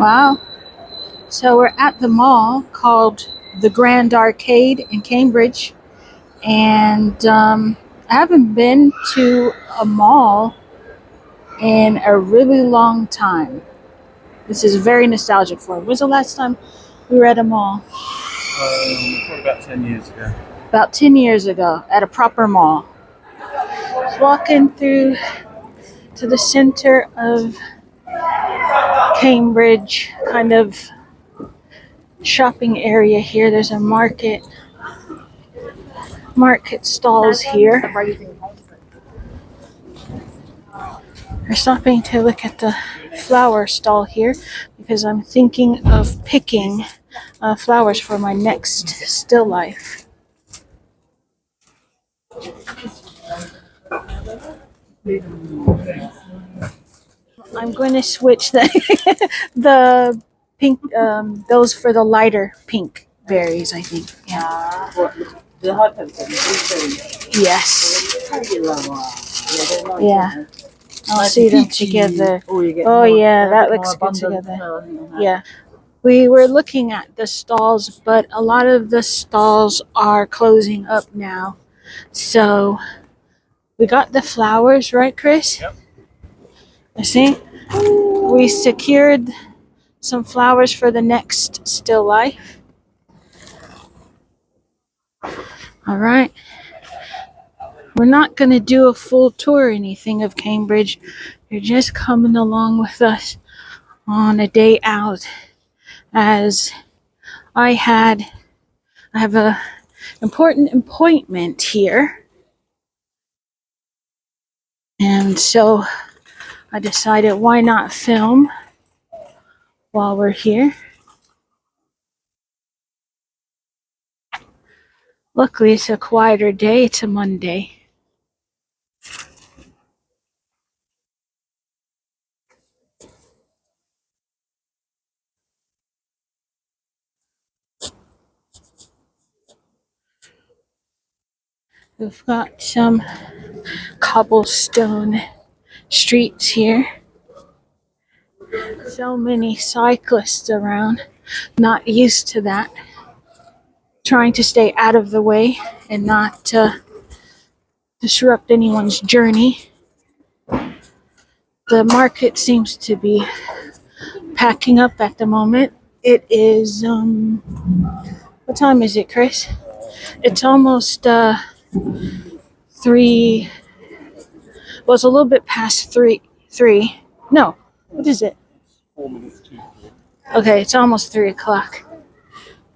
Wow. So we're at the mall called the Grand Arcade in Cambridge. And I haven't been to a mall in a really long time. This is very nostalgic for me. When's the last time we were at a mall? Probably about 10 years ago. About 10 years ago at a proper mall. Walking through to the center of Cambridge, kind of shopping area here. There's a market stalls here. We're stopping to look at the flower stall here because I'm thinking of picking flowers for my next still life. I'm going to switch the pink those for the lighter pink berries, I think. Yeah. Yes. Yeah. I'll see them together. Oh yeah, that looks good together. Yeah. We were looking at the stalls, but a lot of the stalls are closing up now. So we got the flowers, right, Chris? Yep. I see. We secured some flowers for the next still life. All right. We're not going to do a full tour or anything of Cambridge. You're just coming along with us on a day out, as I have a important appointment here. And so I decided, why not film while we're here? Luckily, it's a quieter day. It's a Monday. We've got some cobblestone streets here. So many cyclists around. Not used to that. Trying to stay out of the way and not disrupt anyone's journey. The market seems to be packing up at the moment. It is what time is it, Chris? It's almost 3. Well, it's a little bit past 3. No, what is it? 4 minutes to. Okay, it's almost 3 o'clock,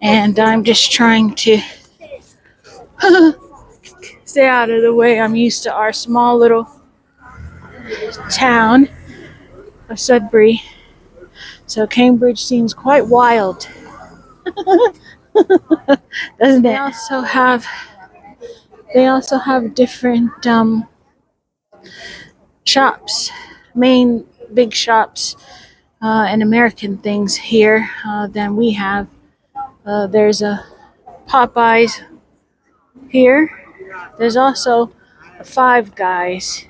and I'm just trying to stay out of the way. I'm used to our small little town of Sudbury, so Cambridge seems quite wild, doesn't it? They also have different shops, main big shops, and American things here than we have. There's a Popeyes here. There's also a Five Guys,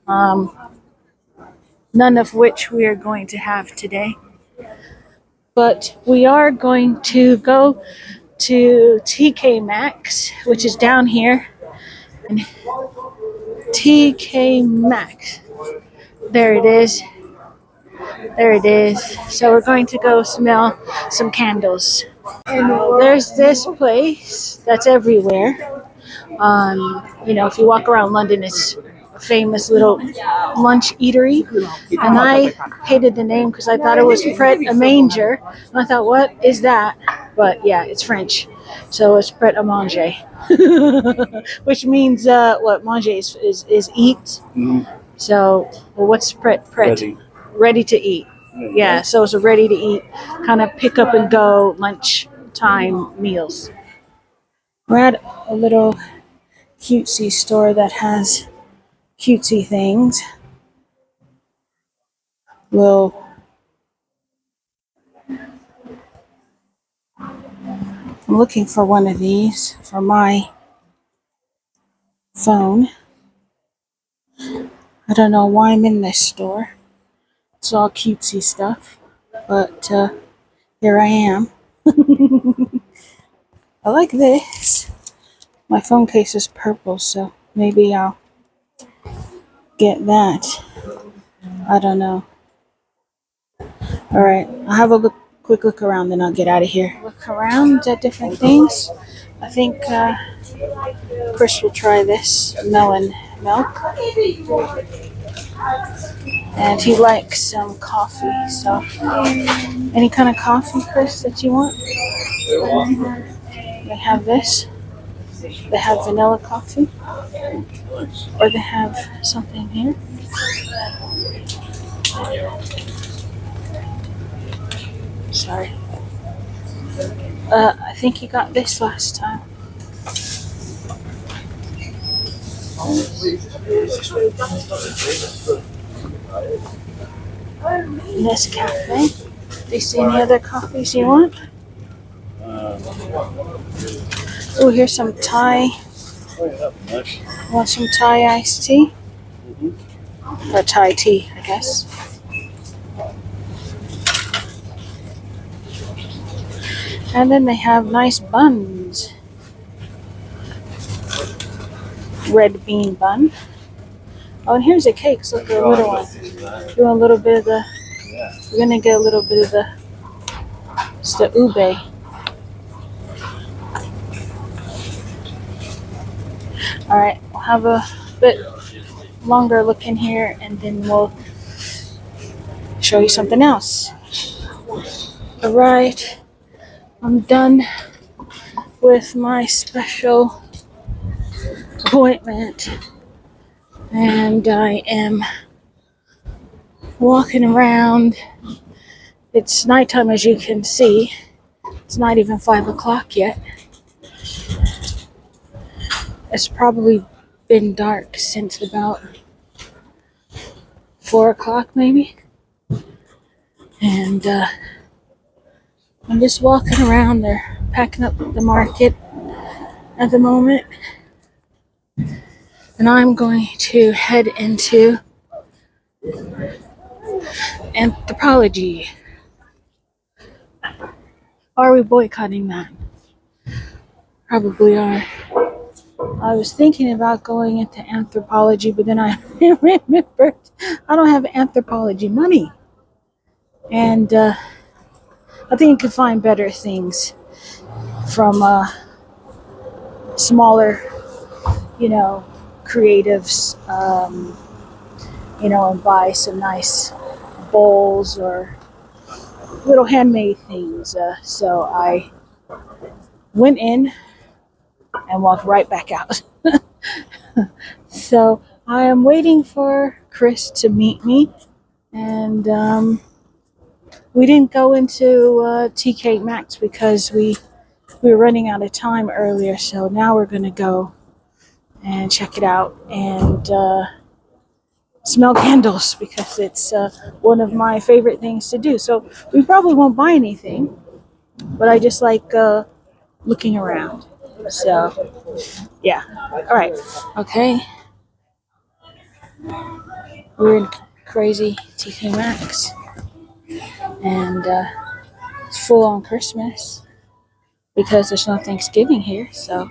none of which we are going to have today. But we are going to go to TK Maxx, which is down here. And TK Maxx. There it is. There it is. So we're going to go smell some candles. And there's this place that's everywhere. If you walk around London, it's a famous little lunch eatery. And I hated the name because I thought it was Pret a Manger. And I thought, what is that? But yeah, it's French. So it's Pret a Manger. Which means, what manger is eat. Mm. So, well, what's Pret? Ready to eat. Yeah, so it's a ready to eat, kind of pick up and go lunchtime meals. We're at a little cutesy store that has cutesy things. I'm looking for one of these for my phone. I don't know why I'm in this store. It's all cutesy stuff. But here I am. I like this. My phone case is purple, so maybe I'll get that. I don't know. All right, I'll have a quick look around, then I'll get out of here. Look around at different things. I think Chris will try this melon milk, and he likes some coffee. So, any kind of coffee, Chris, that you want? They have this. They have vanilla coffee, or they have something here. Sorry. I think you got this last time. This cafe. Do you see any other coffees you want? Oh, here's some Thai. Want some Thai iced tea? Or Thai tea, I guess. And then they have nice buns. Red bean bun. Oh, and here's a cake. Look, a little one. Doing a little bit of the. We're gonna get a little bit of the. It's the ube. All right, we'll have a bit longer look in here, and then we'll show you something else. All right, I'm done with my special appointment, and I am walking around. It's nighttime, as you can see. It's not even 5 o'clock yet. It's probably been dark since about 4 o'clock, maybe. And I'm just walking around. They're packing up the market at the moment. And I'm going to head into anthropology. Are we boycotting that? Probably are. I was thinking about going into anthropology, but then I remembered I don't have anthropology money. And I think you could find better things from smaller, creatives, and buy some nice bowls or little handmade things. So I went in and walked right back out. So I am waiting for Chris to meet me, and we didn't go into TK Maxx because we were running out of time earlier. So now we're gonna go and check it out and smell candles because it's one of my favorite things to do. So we probably won't buy anything, but I just like looking around. So yeah. All right. Okay. We're in crazy TK Maxx, and it's full on Christmas because there's no Thanksgiving here. So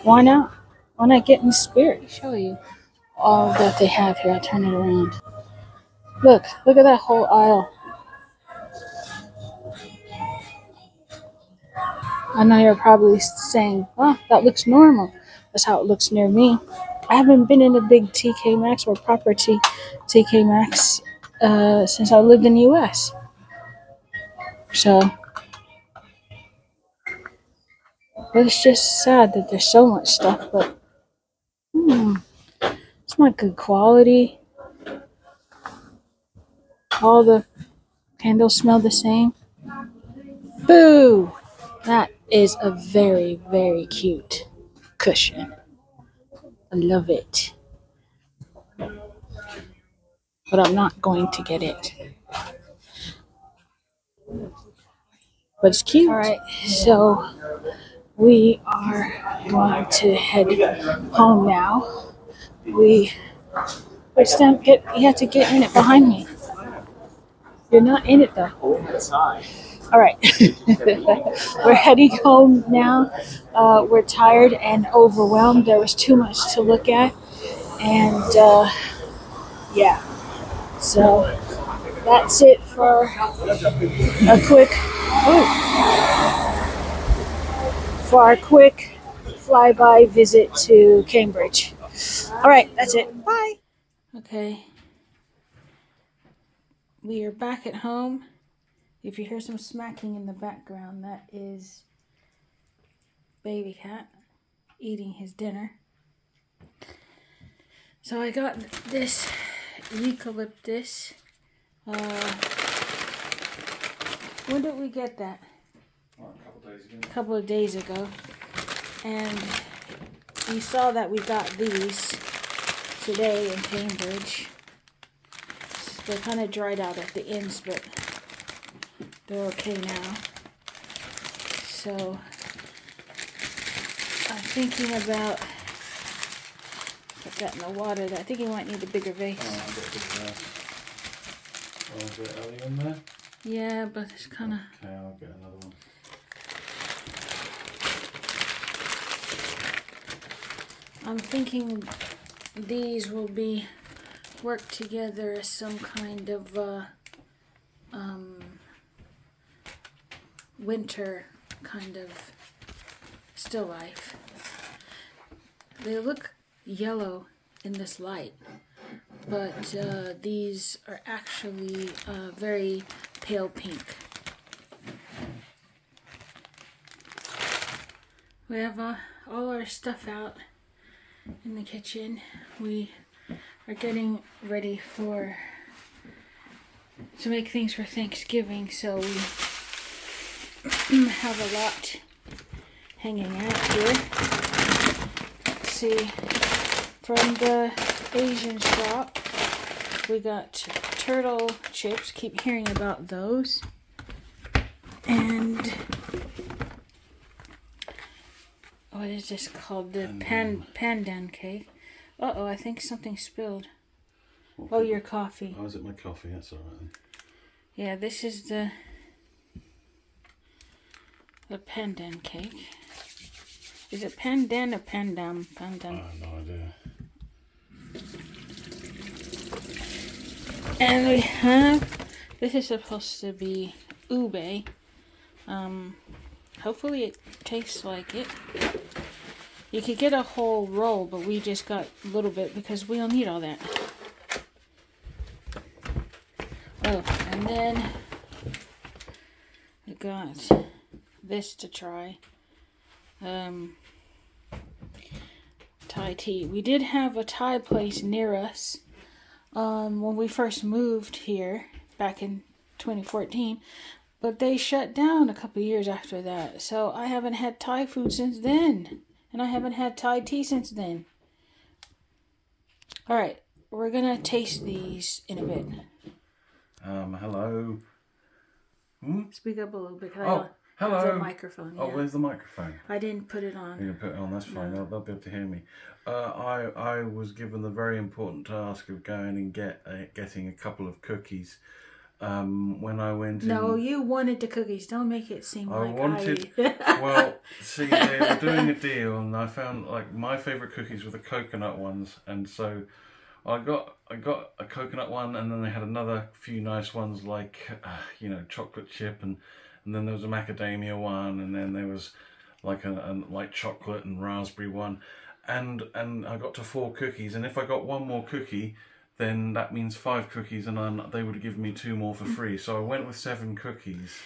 why not? Why not get in the spirit? I'll show you all that they have here. I'll turn it around. Look at that whole aisle. I know you're probably saying, "Oh, that looks normal." That's how it looks near me. I haven't been in a big TK Maxx or proper TK Maxx since I lived in the U.S. So, but it's just sad that there's so much stuff, but it's not good quality. All the candles smell the same. Boo! That is a very, very cute cushion. I love it. But I'm not going to get it. But it's cute. Alright, so We are going to head home now. We Which time you have to get in it behind me. You're not in it though. All right. We're heading home now. We're tired and overwhelmed. There was too much to look at, and yeah. So that's it for a quick for our quick flyby visit to Cambridge. All right, that's it. Bye. Okay, we are back at home. If you hear some smacking in the background, that is baby cat eating his dinner. So I got this eucalyptus. When did we get that? A couple of days ago. And you saw that we got these today in Cambridge. They're kind of dried out at the ends, but they're okay now. So I'm thinking about put that in the water. I think you might need a bigger vase. Oh, I've got a big vase. Oh, is there early in there? Yeah, but it's kind of... Okay, I'll get another one. I'm thinking these will be work together as some kind of winter kind of still life. They look yellow in this light, but these are actually very pale pink. We have all our stuff out in the kitchen. We are getting ready to make things for Thanksgiving, so we have a lot hanging out here. Let's see, from the Asian shop, we got turtle chips. Keep hearing about those. And what is this called? The pandan cake. Uh-oh, I think something spilled. Oh, your coffee. Oh, is it my coffee? That's all right then. Yeah, this is the pandan cake. Is it pandan or pandam? Pandan. I have no idea. And we have, this is supposed to be ube. Hopefully it tastes like it. You could get a whole roll, but we just got a little bit because we don't need all that. Oh, and then we got this to try. Thai tea. We did have a Thai place near us when we first moved here back in 2014, but they shut down a couple years after that. So I haven't had Thai food since then, and I haven't had Thai tea since then. All right, we're gonna taste these in a bit. Hello. Speak up a little bit. Oh, hello. The microphone. Oh, Yeah. where's the microphone? I didn't put it on. You can put it on, that's fine. No. They'll be able to hear me. I was given the very important task of going and getting a couple of cookies. When I went in... No, you wanted the cookies. Don't make it seem I like wanted... Well, see, they were doing a deal, and I found, like, my favourite cookies were the coconut ones, and so I got a coconut one, and then they had another few nice ones like, chocolate chip, and then there was a macadamia one, and then there was like a light chocolate and raspberry one, and I got to 4 cookies, and if I got one more cookie, then that means 5 cookies, and then they would give me 2 more for free. So I went with 7 cookies.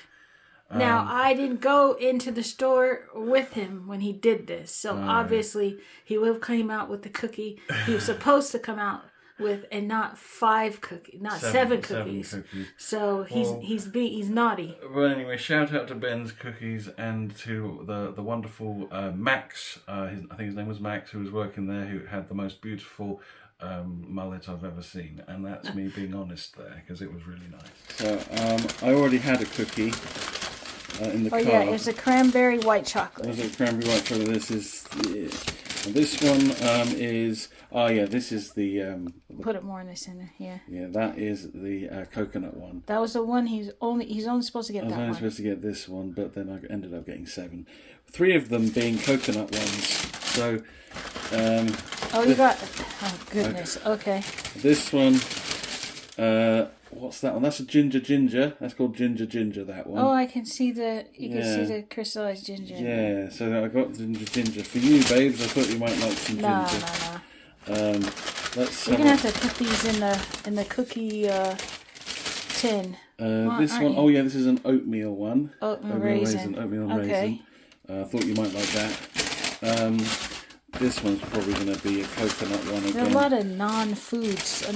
Now, I didn't go into the store with him when he did this, so obviously he would have came out with the cookie he was supposed to come out with, and not 5 cookies, not 7 cookies. 7 cookies. So he's naughty. Well, anyway, shout out to Ben's Cookies and to the wonderful Max. I think his name was Max, who was working there, who had the most beautiful mullet I've ever seen, and that's me being honest there, because it was really nice. So I already had a cookie, in the Oh car. yeah, it's a cranberry white chocolate. There's a cranberry white chocolate. This is and this one is this is the Put it more in the center. Yeah. yeah, that is the coconut one. That was the one he's only supposed to get. I was that only one. supposed to get this one, but then I ended up getting 7. 3 of them being coconut ones. So Oh, you got. Oh goodness. Okay. this one. What's that one? That's a ginger. That's called ginger. That one. Oh, I can see the. You can see Yeah. the crystallized ginger. Yeah. So I got ginger for you, babes. I thought you might like some ginger. No. Let's. You're gonna have to put these in the cookie tin. This one, you? oh yeah, this is an oatmeal one. Oatmeal raisin. Oatmeal Okay. raisin. I thought you might like that. This one's probably going to be a coconut one again. There are a lot of non-foods,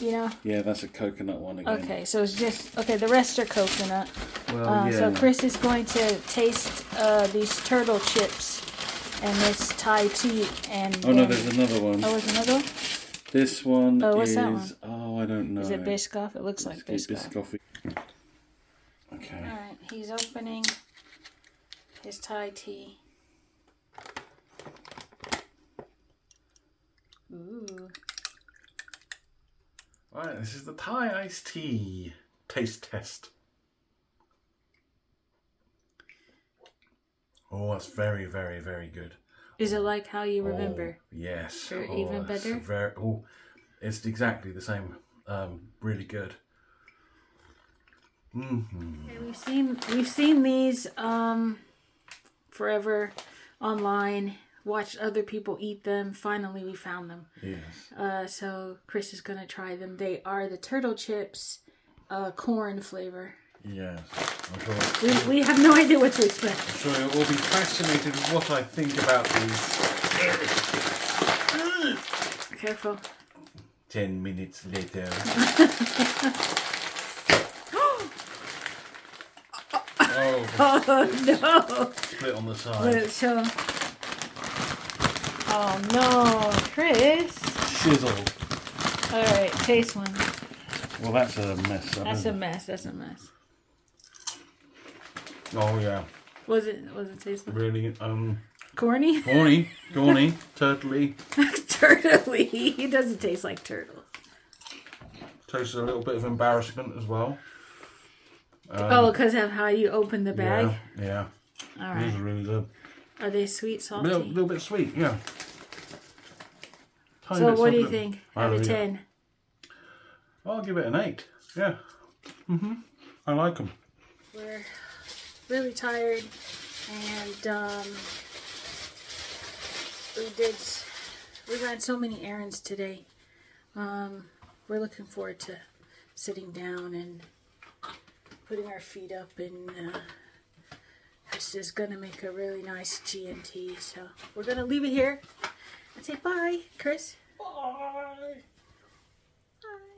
Yeah, that's a coconut one again. Okay, so it's just the rest are coconut. Well, yeah. So Chris is going to taste these turtle chips and this Thai tea and. Oh no, there's another one. Oh, there's another one. This one what's is. that one? Oh, I don't know. Is it Biscoff? It looks like Biscoff. Biscoff. Okay. All right, he's opening his Thai tea. Ooh. Right, this is the Thai iced tea taste test. Oh, that's very, very, very good. Is it like how you remember? Oh, yes. Or even better? It's exactly the same. Really good. Mm-hmm. Okay, we've seen these forever online. Watched other people eat them. Finally, we found them. Yes. So Chris is gonna try them. They are the turtle chips, corn flavor. Yes. We have no idea what to expect. So you'll all be fascinated with what I think about these. Careful. 10 minutes later. Oh no! Split on the side. Let it show. Oh no, Chris. Chiseled. All right, taste one. Well, that's a mess. That's a mess. That's a mess. Oh yeah. Was it taste like? Really Corny? corny, turtley. Turtley. He doesn't taste like turtle. Tastes a little bit of embarrassment as well. Because of how you open the bag? Yeah. All This right. is really good. Are they sweet, salty? A little bit sweet, yeah. Tiny So bit what do you salty. think? Out of 10? I'll give it an 8. Yeah. I like them. We're really tired and we ran so many errands today. We're looking forward to sitting down and putting our feet up and this is gonna make a really nice G&T. So we're gonna leave it here and say bye, Chris. Bye. Bye.